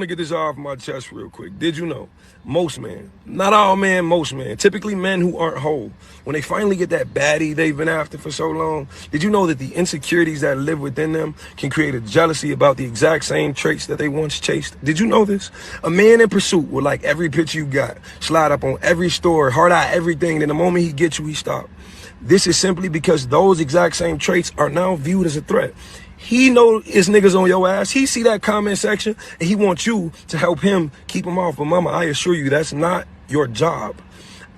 want to get this off my chest real quick. Did you know most men, not all men, most men, typically men who aren't whole, when they finally get that baddie they've been after for so long, did you know that the insecurities that live within them can create a jealousy about the exact same traits that they once chased? Did you know this? A man in pursuit will like every picture you got, slide up on every story, hard eye everything, then the moment he gets you, he stop. This is simply because those exact same traits are now viewed as a threat. He know his niggas on your ass. He see that comment section and he wants you to help him keep him off. But mama, I assure you that's not your job.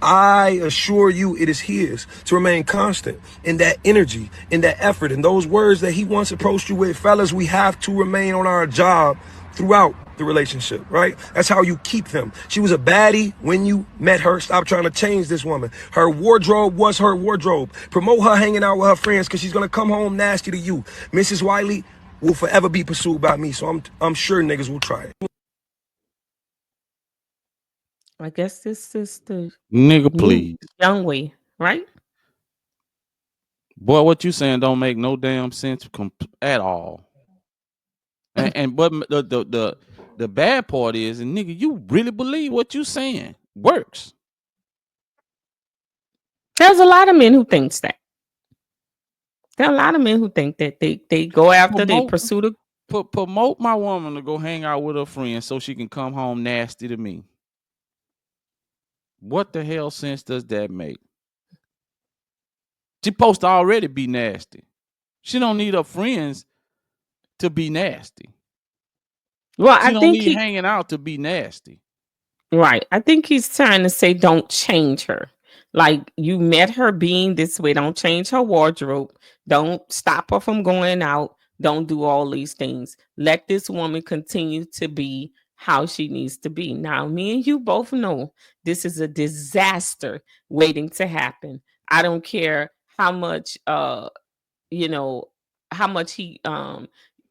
I assure you it is his to remain constant in that energy, in that effort, in those words that he once approached you with. Fellas, we have to remain on our job throughout the relationship, right? That's how you keep them. She was a baddie when you met her. Stop trying to change this woman. Her wardrobe was her wardrobe. Promote her hanging out with her friends because she's going to come home nasty to you. Mrs. Wiley will forever be pursued by me, so I'm sure niggas will try it. I guess this is the Nigga, new please. young way, right? Boy, what you saying don't make no damn sense at all. And but the bad part is, and nigga, you really believe what you saying works. There's a lot of men who thinks that. There are a lot of men who think that they go after, they Promote pursue the. promote my woman to go hang out with her friends so she can come home nasty to me. What the hell sense does that make? She supposed to already be nasty. She don't need her friends to be nasty. Well, She I don't think need he hanging out to be nasty. right. I think he's trying to say don't change her. Like you met her being this way. Don't change her wardrobe. Don't stop her from going out. Don't do all these things. Let this woman continue to be how she needs to be. Now, me and you both know this is a disaster waiting to happen. I don't care how much you know how much he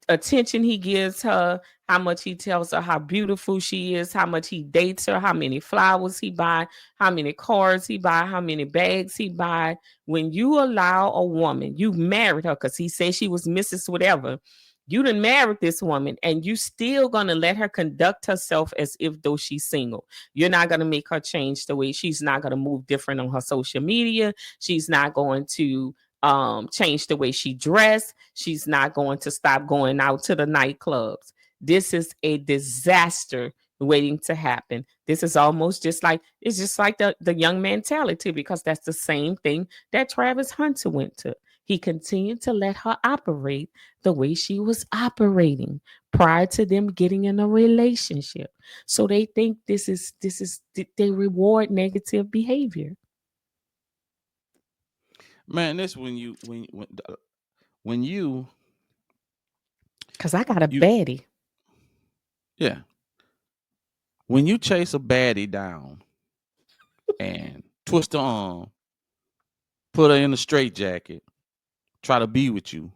attention he gives her, how much he tells her how beautiful she is, how much he dates her, how many flowers he buy, how many cars he buy, how many bags he buy. When you allow a woman, you married her because he said she was Mrs. Whatever. You done married this woman and you still gonna let her conduct herself as if though she's single. You're not gonna make her change the way she's not gonna move different on her social media. She's not going to change the way she dressed. She's not going to stop going out to the nightclubs. This is a disaster waiting to happen. This is almost just like it's just like the young mentality because that's the same thing that Travis Hunter went to. He continued to let her operate the way she was operating prior to them getting in a relationship. So they think this is they reward negative behavior. Man, this when Cause I got a you baddie. yeah, when you chase a baddie down and twist her arm, put her in a straitjacket, try to be with you.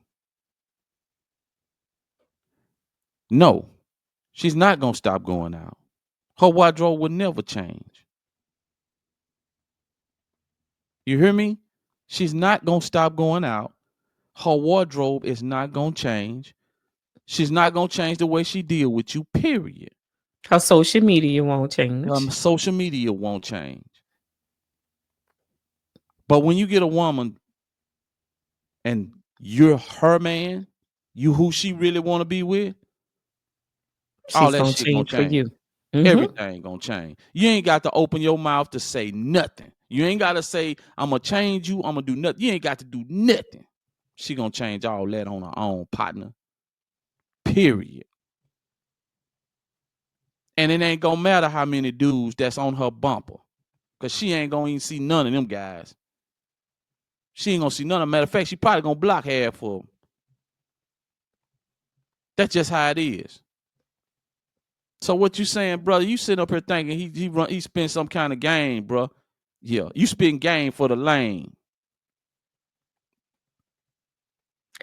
No, she's not gonna stop going out. Her wardrobe will never change. You hear me? She's not gonna stop going out. Her wardrobe is not gonna change. She's not gonna change the way she deal with you. Period. Her social media won't change. Social media won't change. But when you get a woman and you're her man, you who she really want to be with, all She's that gonna shit gonna change for change. you. Hmm. Everything gonna change. You ain't got to open your mouth to say nothing. You ain't got to say, I'm gonna change you, I'm gonna do nothing. You ain't got to do nothing. She gonna change all that on her own, partner. Period. And it ain't gonna matter how many dudes that's on her bumper. Cause she ain't gonna even see none of them guys. She ain't gonna see none of them. Matter of fact, she probably gonna block half of them. That's just how it is. So what you saying, brother? You sitting up here thinking he spent some kind of game, bro. Yeah, you spend game for the lane.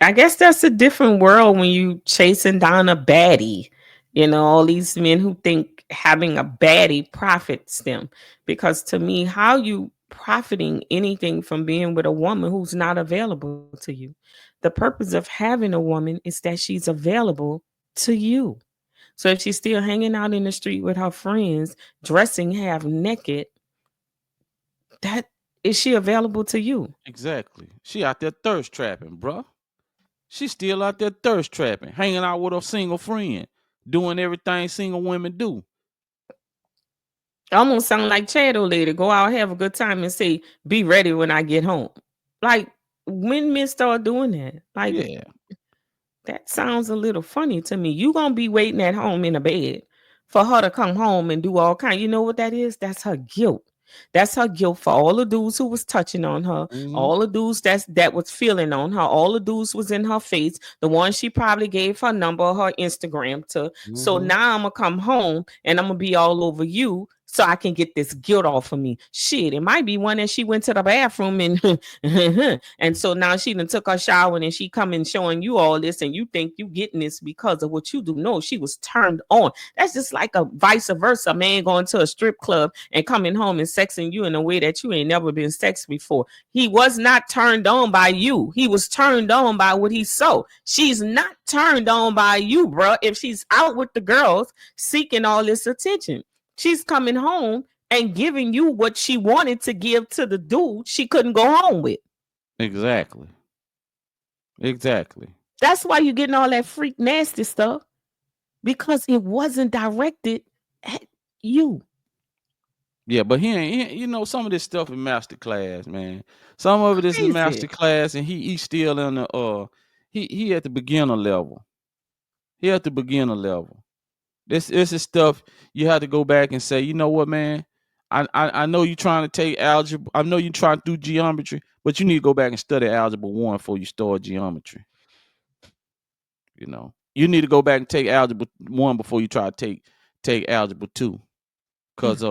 I guess that's a different world when you chasing down a baddie. All these men who think having a baddie profits them. Because to me, how you profiting anything from being with a woman who's not available to you? The purpose of having a woman is that she's available to you. So if she's still hanging out in the street with her friends, dressing half naked, that is she available to you? Exactly. She out there thirst trapping, bruh. She still out there thirst trapping, hanging out with a single friend, doing everything single women do. Almost sound like Chado lady. Go out, have a good time, and say, "Be ready when I get home." Like when men start doing that, like Yeah, that sounds a little funny to me. You gonna be waiting at home in a bed for her to come home and do all kind. You know what that is? That's her guilt. That's her guilt for all the dudes who was touching on her, mm-hmm. all the dudes that was feeling on her, all the dudes was in her face, the one she probably gave her number or her Instagram to. So Mm-hmm. now I'm gonna come home and I'm gonna be all over you so I can get this guilt off of me. Shit, it might be one that she went to the bathroom and and so now she done took her shower and she coming showing you all this and you think you getting this because of what you do. No, she was turned on. That's just like a vice versa. A man going to a strip club and coming home and sexing you in a way that you ain't never been sexed before. He was not turned on by you. He was turned on by what he saw. She's not turned on by you, bro. If she's out with the girls seeking all this attention, she's coming home and giving you what she wanted to give to the dude she couldn't go home with. Exactly. Exactly. That's why you're getting all that freak nasty stuff, because it wasn't directed at you. Yeah, but you know, some of this stuff is master class, man. Some of it is master Crazy. class, and he's still in the he at the beginner level. He at the beginner level. This is stuff you have to go back and say, you know what, man? I know you're trying to take algebra. I know you're trying to do geometry, but you need to go back and study algebra 1 before you start geometry. You know, you need to go back and take algebra 1 before you try to take algebra 2. Cause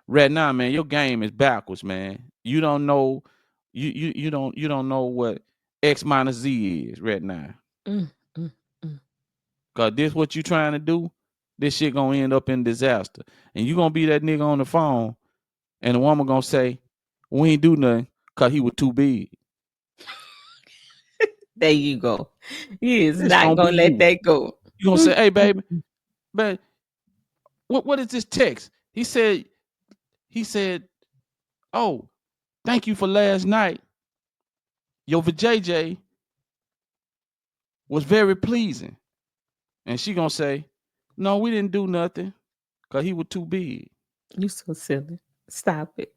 right now, man, your game is backwards, man. You don't know you don't know what X minus Z is right now. Mm, mm, mm. Cause this what you trying to do, this shit gonna end up in disaster. And you gonna be that nigga on the phone and the woman gonna say, we ain't do nothing cause he was too big. There you go. He is It's not gonna be gonna let you. that go. You gonna say, Mm, hey mm, baby, mm. but what is this text? He said, oh, thank you for last night. Your vajayjay was very pleasing. And she gonna say, no, we didn't do nothing because he was too big. You so silly. Stop it.